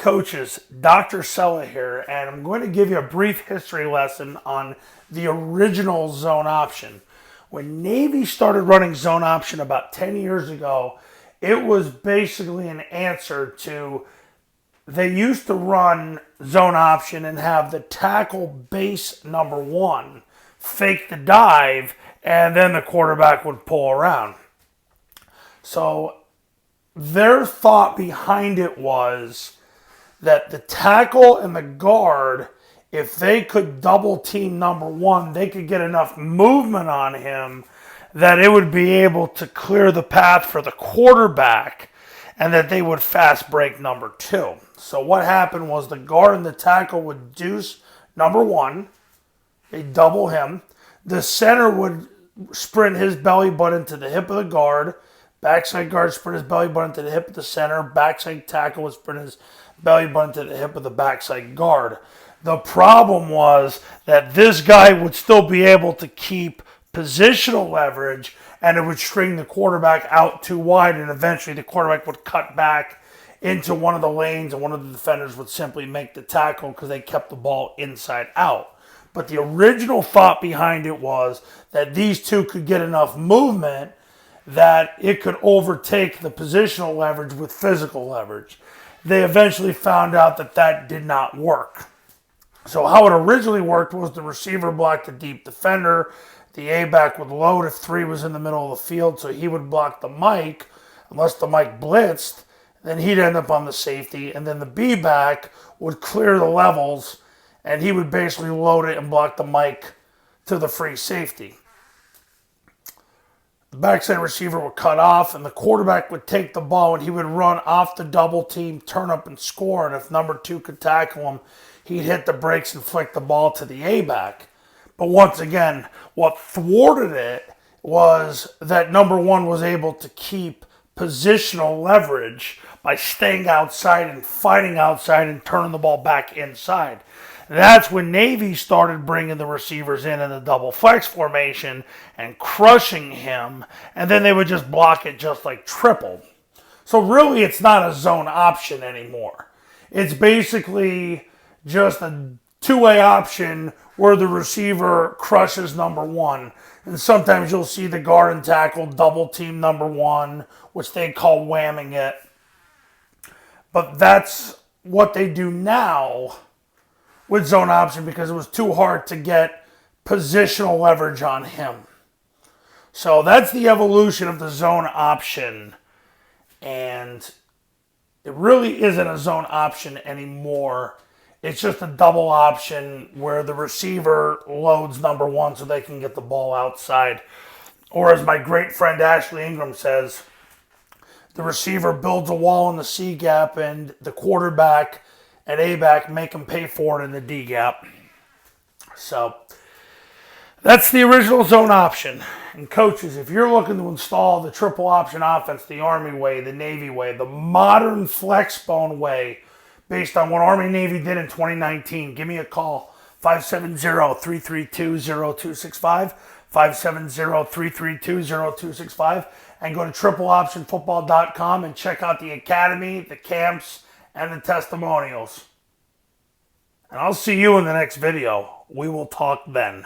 coaches, Dr. Sella here, and I'm going to give you a brief history lesson on the original zone option. When Navy started running zone option about 10 years ago, it was basically an answer to, they used to run zone option and have the tackle base number one, fake the dive, and then the quarterback would pull around. So their thought behind it was that the tackle and the guard, if they could double team number one, they could get enough movement on him that it would be able to clear the path for the quarterback and that they would fast break number two. So what happened was the guard and the tackle would deuce number one. They double him. The center would sprint his belly button to the hip of the guard. Backside guard sprint his belly button to the hip of the center. Backside tackle would sprint his belly button to the hip of the backside guard. The problem was that this guy would still be able to keep positional leverage, and it would string the quarterback out too wide, and eventually the quarterback would cut back into one of the lanes, and one of the defenders would simply make the tackle because they kept the ball inside out. But the original thought behind it was that these two could get enough movement that it could overtake the positional leverage with physical leverage. They eventually found out that that did not work. So how it originally worked was the receiver blocked the deep defender, the A-back would load if three was in the middle of the field, so he would block the Mike. Unless the Mike blitzed, then he'd end up on the safety, and then the B-back would clear the levels, and he would basically load it and block the Mike to the free safety. The backside receiver would cut off, and the quarterback would take the ball, and he would run off the double team, turn up and score, and if number two could tackle him, he'd hit the brakes and flick the ball to the A-back. But once again, what thwarted it was that number one was able to keep positional leverage by staying outside and fighting outside and turning the ball back inside. That's when Navy started bringing the receivers in the double flex formation and crushing him, and then they would just block it just like triple. So really, it's not a zone option anymore. It's basically just a two-way option where the receiver crushes number one. And sometimes you'll see the guard and tackle double team number one, which they call whamming it. But that's what they do now with zone option because it was too hard to get positional leverage on him. So that's the evolution of the zone option. And it really isn't a zone option anymore. It's just a double option where the receiver loads number one so they can get the ball outside. Or as my great friend Ashley Ingram says, the receiver builds a wall in the C gap and the quarterback and A-back make them pay for it in the D gap. So that's the original zone option. And coaches, if you're looking to install the triple option offense the Army way, the Navy way, the modern flexbone way, based on what Army Navy did in 2019, give me a call, 570-332-0265, 570-332-0265, and go to tripleoptionfootball.com and check out the academy, the camps, and the testimonials. And I'll see you in the next video. We will talk then.